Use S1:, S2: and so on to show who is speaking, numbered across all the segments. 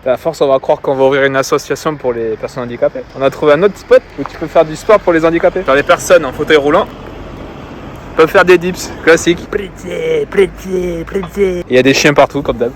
S1: À force, on va croire qu'on va ouvrir une association pour les personnes handicapées. On a trouvé un autre spot où tu peux faire du sport pour les handicapés. Genre les personnes en fauteuil roulant peuvent faire des dips classiques. Il y a des chiens partout comme d'hab.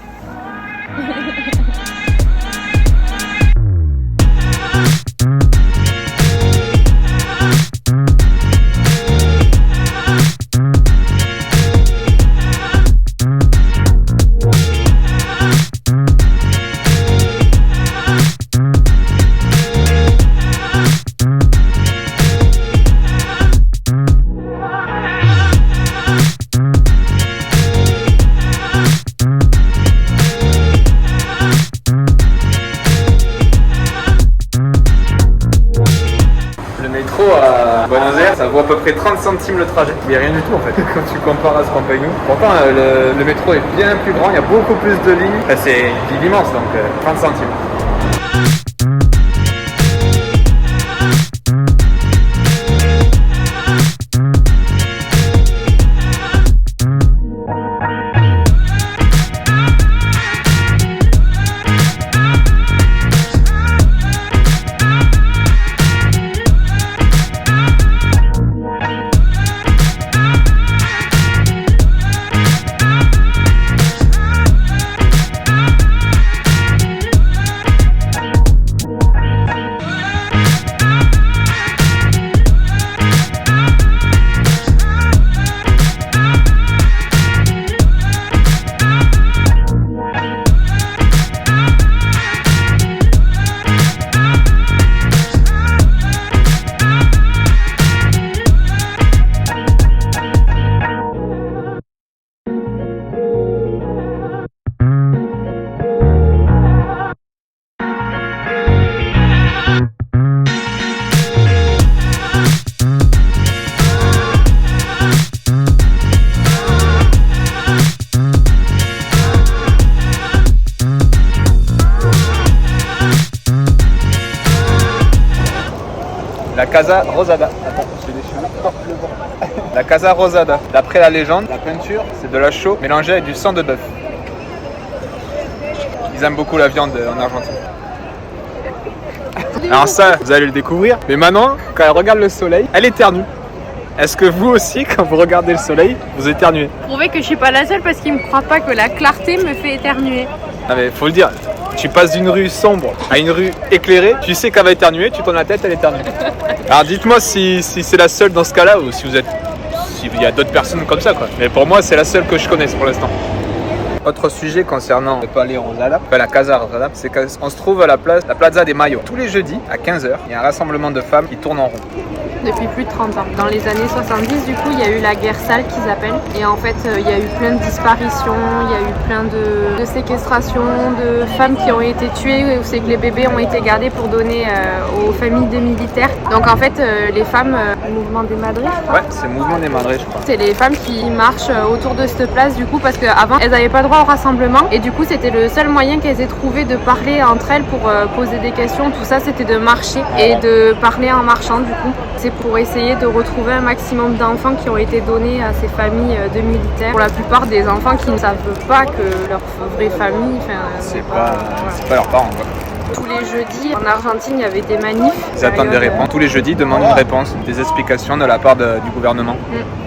S1: À Buenos Aires, ça vaut à peu près 30 centimes le trajet. Mais rien du tout en fait, quand tu compares à ce qu'on paye nous. Pourtant, le métro est bien plus grand, il y a beaucoup plus de lignes. Enfin, c'est une ville immense, donc 30 centimes. La Casa Rosada. Attends, j'ai des cheveux porte le vent. La Casa Rosada. D'après la légende, la peinture, c'est de la chaux mélangée avec du sang de bœuf. Ils aiment beaucoup la viande en Argentine. Alors ça, vous allez le découvrir. Mais maintenant, quand elle regarde le soleil, elle éternue. Est-ce que vous aussi, quand vous regardez le soleil, vous éternuez?
S2: Prouver que je suis pas la seule parce qu'ils me croient pas que la clarté me fait éternuer.
S1: Ah mais faut le dire. Tu passes d'une rue sombre à une rue éclairée, tu sais qu'elle va éternuer, tu tournes la tête, elle éternue. Alors dites-moi si c'est la seule dans ce cas-là ou s'il y a d'autres personnes comme ça quoi. Mais pour moi c'est la seule que je connaisse pour l'instant. Autre sujet concernant le Palais Rosada, la Casa Rosada, c'est qu'on se trouve à la Plaza des Mayos. Tous les jeudis à 15h, il y a un rassemblement de femmes qui tournent en rond.
S2: Depuis plus de 30 ans. Dans les années 70, du coup, il y a eu la guerre sale qu'ils appellent. Et en fait, il y a eu plein de disparitions, il y a eu plein de séquestrations, de femmes qui ont été tuées, où c'est que les bébés ont été gardés pour donner aux familles des militaires. Donc en fait, les femmes, le mouvement des Madres, je crois.
S1: Ouais, c'est le mouvement des Madres, je crois.
S2: C'est les femmes qui marchent autour de cette place, du coup, parce qu'avant, elles n'avaient pas droit au rassemblement. Et du coup, c'était le seul moyen qu'elles aient trouvé de parler entre elles pour poser des questions. Tout ça, c'était de marcher et de parler en marchant, du coup. C'est pour essayer de retrouver un maximum d'enfants qui ont été donnés à ces familles de militaires. Pour la plupart des enfants qui ne savent pas que leur vraie famille,
S1: c'est pas leurs parents quoi.
S2: Tous les jeudis, en Argentine, il y avait des manifs.
S1: Ils attendent des réponses. Tous les jeudis, ils demandent une réponse, des explications de la part du gouvernement.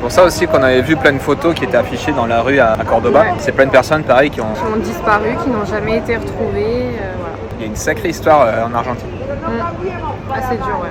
S1: Pour ça aussi qu'on avait vu plein de photos qui étaient affichées dans la rue à Cordoba. Ouais. C'est plein de personnes pareil qui ont
S2: disparu, qui n'ont jamais été retrouvées. Voilà.
S1: Il y a une sacrée histoire en Argentine.
S2: Assez dur, ouais.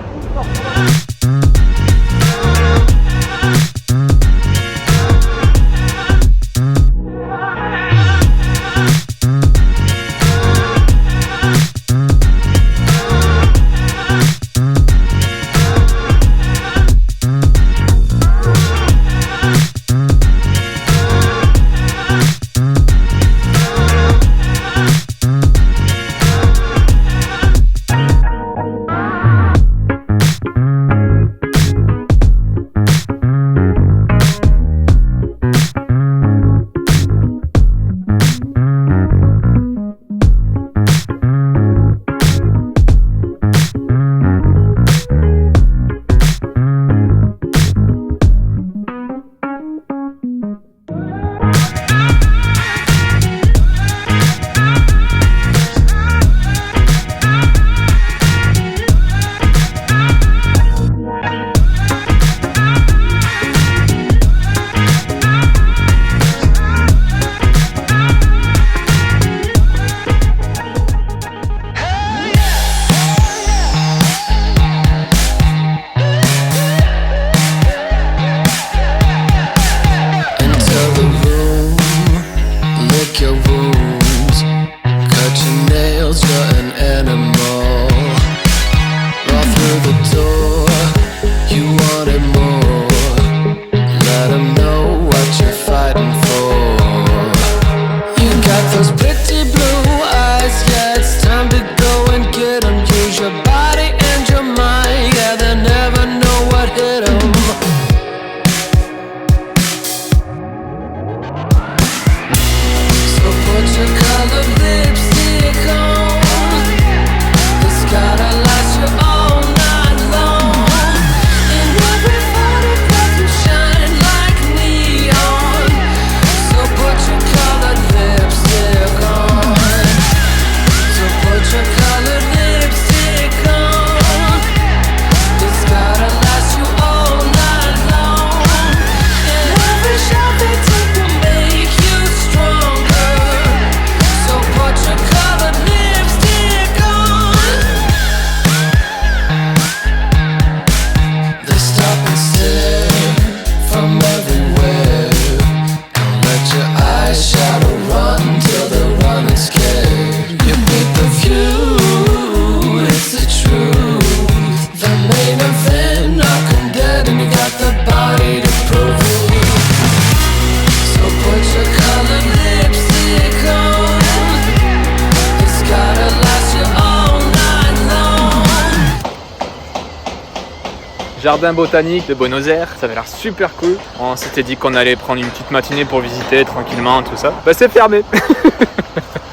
S1: jardin botanique de Buenos Aires. Ça avait l'air super cool. On s'était dit qu'on allait prendre une petite matinée pour visiter tranquillement, tout ça. Bah c'est fermé.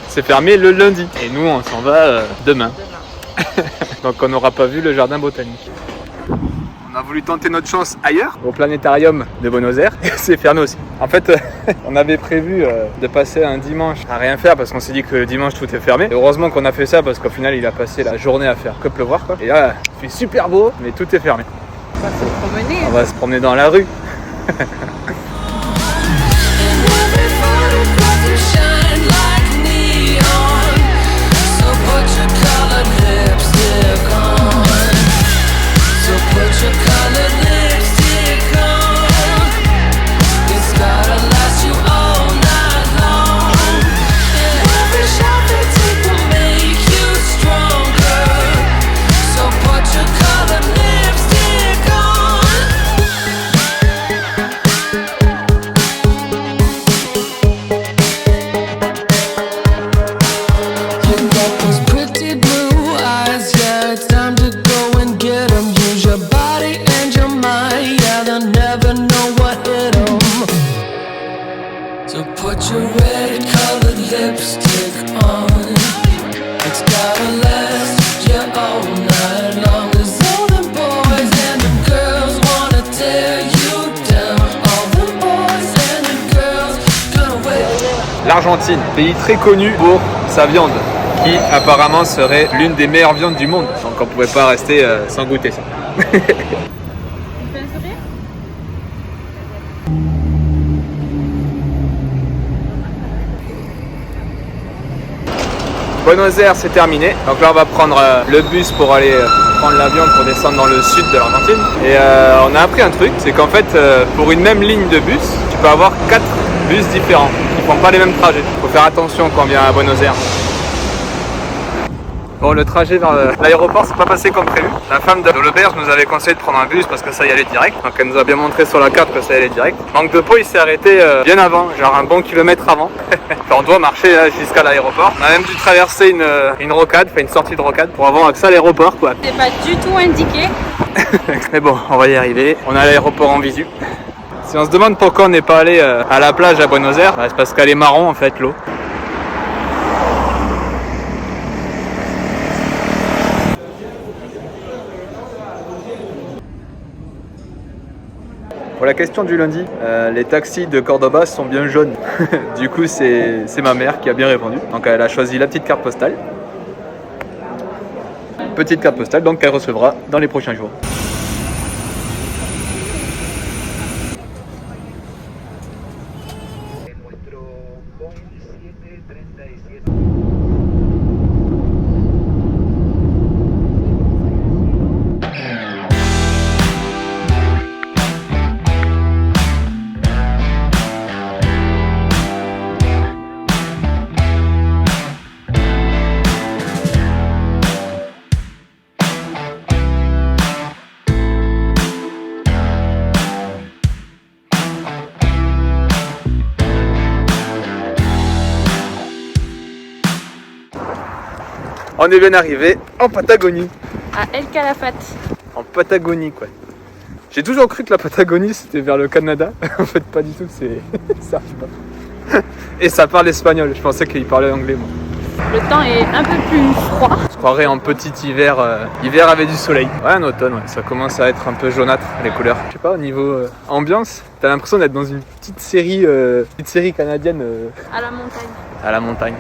S1: C'est fermé le lundi. Et nous, on s'en va demain. Donc on n'aura pas vu le jardin botanique. On a voulu tenter notre chance ailleurs, au planétarium de Buenos Aires, et c'est fermé aussi. En fait, on avait prévu de passer un dimanche à rien faire parce qu'on s'est dit que le dimanche tout est fermé. Et heureusement qu'on a fait ça parce qu'au final il a passé la journée à faire que pleuvoir quoi. Et là, il fait super beau, mais tout est fermé.
S2: On va se promener.
S1: On va se promener dans la rue. L'Argentine, pays très connu pour sa viande, qui apparemment serait l'une des meilleures viandes du monde. Donc on pouvait pas rester sans goûter ça. Buenos Aires c'est terminé, donc là on va prendre le bus pour aller prendre l'avion pour descendre dans le sud de l'Argentine. Et on a appris un truc, c'est qu'en fait pour une même ligne de bus, tu peux avoir 4 bus différents qui font pas les mêmes trajets. Faut faire attention quand on vient à Buenos Aires. Bon, le trajet vers l'aéroport c'est pas passé comme prévu. La femme de l'auberge nous avait conseillé de prendre un bus parce que ça y allait direct. Donc elle nous a bien montré sur la carte que ça y allait direct. Manque de peau, il s'est arrêté bien avant, genre un bon kilomètre avant. Enfin, on doit marcher jusqu'à l'aéroport. On a même dû traverser une rocade, enfin une sortie de rocade pour avoir accès à l'aéroport quoi.
S2: C'est pas du tout indiqué.
S1: Mais bon, on va y arriver. On a l'aéroport en visu. Si on se demande pourquoi on n'est pas allé à la plage à Buenos Aires, bah, c'est parce qu'elle est marron en fait l'eau. Pour la question du lundi, les taxis de Cordoba sont bien jaunes. Du coup, c'est ma mère qui a bien répondu. Donc elle a choisi la petite carte postale. Petite carte postale, donc qu'elle recevra dans les prochains jours. On est bien arrivé en Patagonie.
S2: À El Calafate.
S1: En Patagonie quoi. J'ai toujours cru que la Patagonie c'était vers le Canada. En fait pas du tout, ça arrive pas. Et ça parle espagnol, je pensais qu'il parlait anglais moi.
S2: Le temps est un peu plus froid.
S1: Je croirais en petit hiver, hiver avec du soleil. Ouais, un automne, ouais. Ça commence à être un peu jaunâtre les couleurs. Je sais pas, au niveau ambiance, t'as l'impression d'être dans une petite série canadienne.
S2: À la montagne.
S1: À la montagne.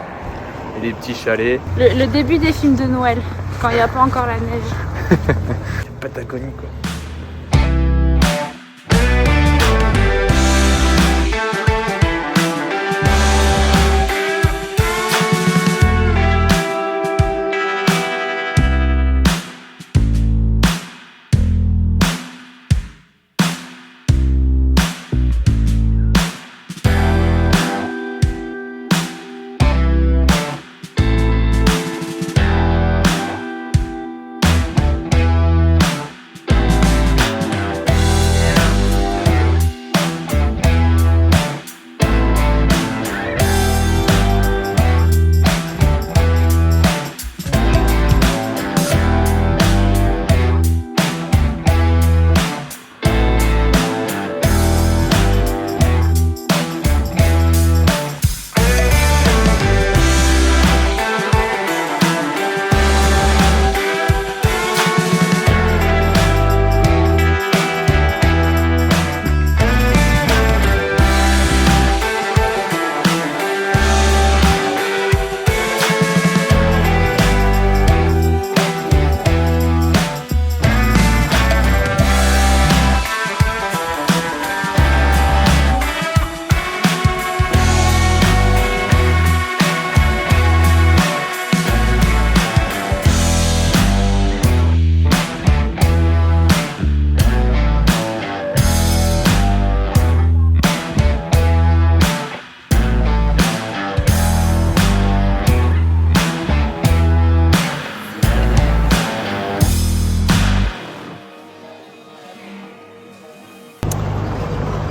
S1: Et des petits chalets.
S2: Le début des films de Noël, quand il n'y a pas encore la neige.
S1: Patagonie quoi.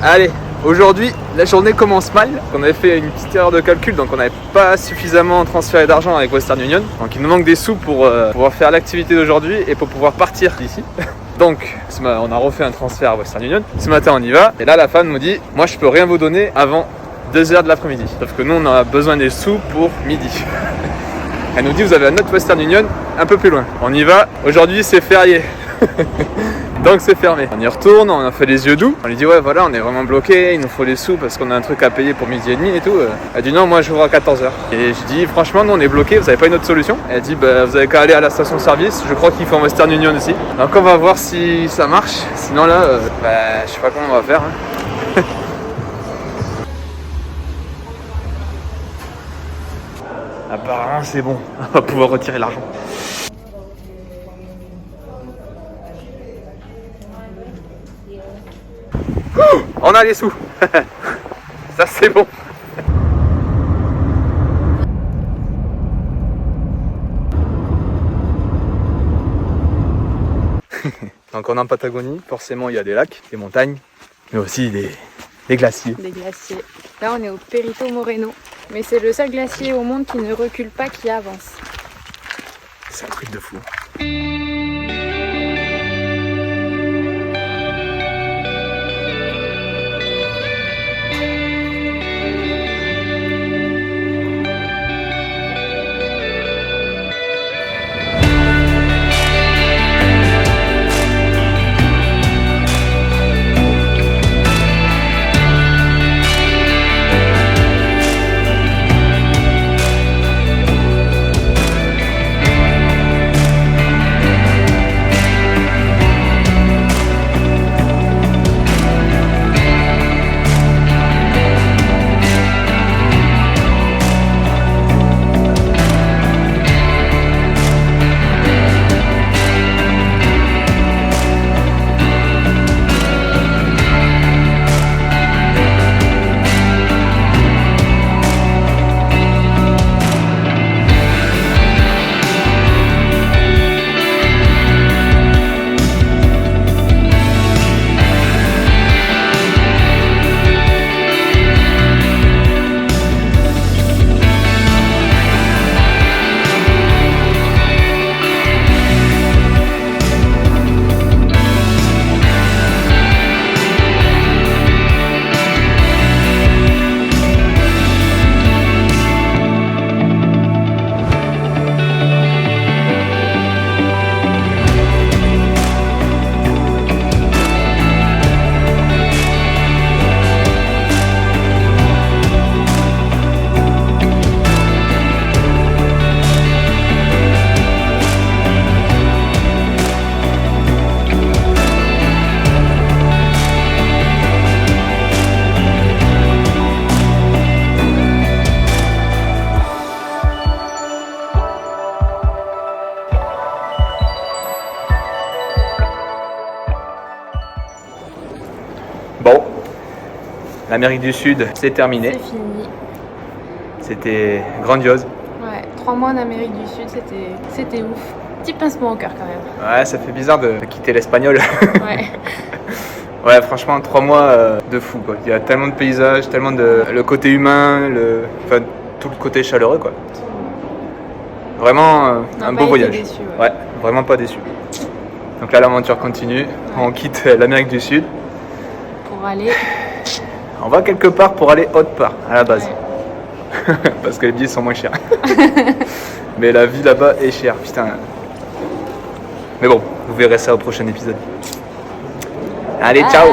S1: Allez, aujourd'hui, la journée commence mal. On avait fait une petite erreur de calcul, donc on n'avait pas suffisamment transféré d'argent avec Western Union. Donc il nous manque des sous pour pouvoir faire l'activité d'aujourd'hui et pour pouvoir partir d'ici. Donc, on a refait un transfert à Western Union. Ce matin, on y va. Et là, la femme nous dit, moi, je peux rien vous donner avant 2h de l'après-midi. Sauf que nous, on a besoin des sous pour midi. Elle nous dit, vous avez un autre Western Union un peu plus loin. On y va. Aujourd'hui, c'est férié. Donc c'est fermé. On y retourne, on a fait les yeux doux. On lui dit ouais voilà on est vraiment bloqué, il nous faut les sous parce qu'on a un truc à payer pour midi et demi et tout. Elle dit non moi j'ouvre à 14h. Et je dis franchement nous on est bloqué, vous avez pas une autre solution? Elle dit bah vous avez qu'à aller à la station service, je crois qu'ils font Western Union aussi. Donc on va voir si ça marche. Sinon là je sais pas comment on va faire. Hein. Apparemment c'est bon, on va pouvoir retirer l'argent. On a les sous. Ça c'est bon. Donc on est en Patagonie, forcément il y a des lacs, des montagnes, mais aussi des glaciers.
S2: Des glaciers. Là on est au Perito Moreno, mais c'est le seul glacier au monde qui ne recule pas, qui avance.
S1: C'est un truc de fou. Bon, l'Amérique du Sud, c'est terminé.
S2: C'est fini.
S1: C'était grandiose.
S2: Ouais, 3 mois en Amérique du Sud, c'était ouf. Petit pincement au cœur quand même.
S1: Ouais, ça fait bizarre de quitter l'espagnol.
S2: Ouais.
S1: Ouais, franchement, 3 mois de fou, quoi. Il y a tellement de paysages, tellement de... Le côté humain, enfin, tout le côté chaleureux, quoi. Vraiment un beau voyage.
S2: Déçu,
S1: ouais, vraiment pas déçu. Donc là, l'aventure continue. Ouais. On quitte l'Amérique du Sud.
S2: Pour aller...
S1: On va quelque part pour aller autre part, à la base. Ouais. Parce que les billets sont moins chers. Mais la vie là-bas est chère, putain. Mais bon, vous verrez ça au prochain épisode. Allez, ciao!